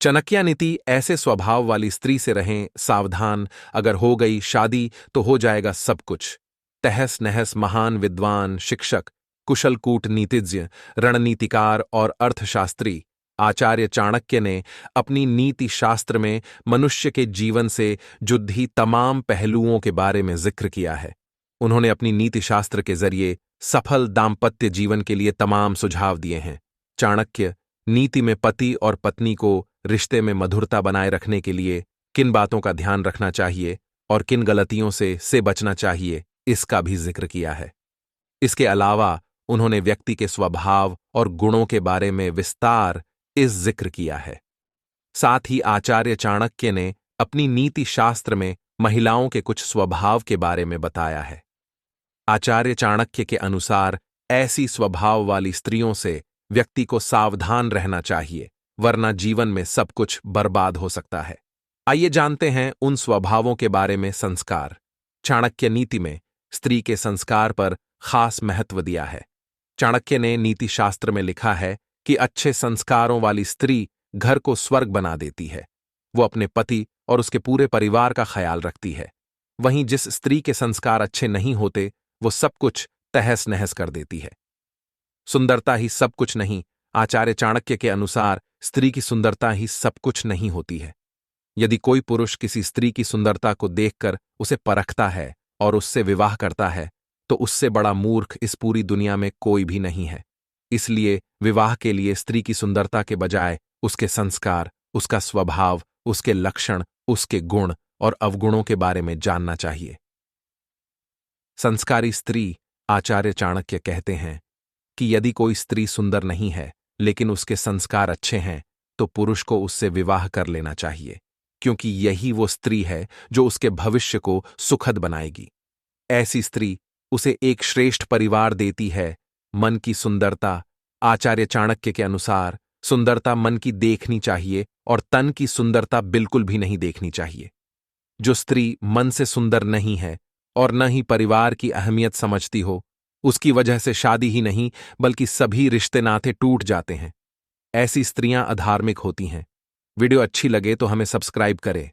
चाणक्य नीति ऐसे स्वभाव वाली स्त्री से रहें सावधान, अगर हो गई शादी तो हो जाएगा सब कुछ। तहस नहस महान विद्वान, शिक्षक, कुशल कूटनीतिज्ञ, रणनीतिकार और अर्थशास्त्री आचार्य चाणक्य ने अपनी नीति शास्त्र में मनुष्य के जीवन से जुड़ी तमाम पहलुओं के बारे में जिक्र किया है। उन्होंने अपनी नीति शास्त्र के जरिए सफल दाम्पत्य जीवन के लिए तमाम सुझाव दिए हैं। चाणक्य नीति में पति और पत्नी को रिश्ते में मधुरता बनाए रखने के लिए किन बातों का ध्यान रखना चाहिए और किन गलतियों से बचना चाहिए, इसका भी जिक्र किया है। इसके अलावा उन्होंने व्यक्ति के स्वभाव और गुणों के बारे में विस्तार इस जिक्र किया है। साथ ही आचार्य चाणक्य ने अपनी नीति शास्त्र में महिलाओं के कुछ स्वभाव के बारे में बताया है। आचार्य चाणक्य के अनुसार ऐसी स्वभाव वाली स्त्रियों से व्यक्ति को सावधान रहना चाहिए, वरना जीवन में सब कुछ बर्बाद हो सकता है। आइए जानते हैं उन स्वभावों के बारे में। संस्कार। चाणक्य नीति में स्त्री के संस्कार पर खास महत्व दिया है। चाणक्य ने नीति शास्त्र में लिखा है कि अच्छे संस्कारों वाली स्त्री घर को स्वर्ग बना देती है। वो अपने पति और उसके पूरे परिवार का ख्याल रखती है। वहीं जिस स्त्री के संस्कार अच्छे नहीं होते, वो सब कुछ तहस नहस कर देती है। सुंदरता ही सब कुछ नहीं। आचार्य चाणक्य के अनुसार स्त्री की सुंदरता ही सब कुछ नहीं होती है। यदि कोई पुरुष किसी स्त्री की सुंदरता को देखकर उसे परखता है और उससे विवाह करता है, तो उससे बड़ा मूर्ख इस पूरी दुनिया में कोई भी नहीं है। इसलिए विवाह के लिए स्त्री की सुंदरता के बजाय उसके संस्कार, उसका स्वभाव, उसके लक्षण, उसके गुण और अवगुणों के बारे में जानना चाहिए। संस्कारी स्त्री। आचार्य चाणक्य कहते हैं कि यदि कोई स्त्री सुंदर नहीं है लेकिन उसके संस्कार अच्छे हैं, तो पुरुष को उससे विवाह कर लेना चाहिए, क्योंकि यही वो स्त्री है जो उसके भविष्य को सुखद बनाएगी। ऐसी स्त्री उसे एक श्रेष्ठ परिवार देती है। मन की सुंदरता। आचार्य चाणक्य के अनुसार सुंदरता मन की देखनी चाहिए और तन की सुंदरता बिल्कुल भी नहीं देखनी चाहिए। जो स्त्री मन से सुंदर नहीं है और न ही परिवार की अहमियत समझती हो, उसकी वजह से शादी ही नहीं बल्कि सभी रिश्ते नाते टूट जाते हैं। ऐसी स्त्रियां अधार्मिक होती हैं। वीडियो अच्छी लगे तो हमें सब्सक्राइब करें।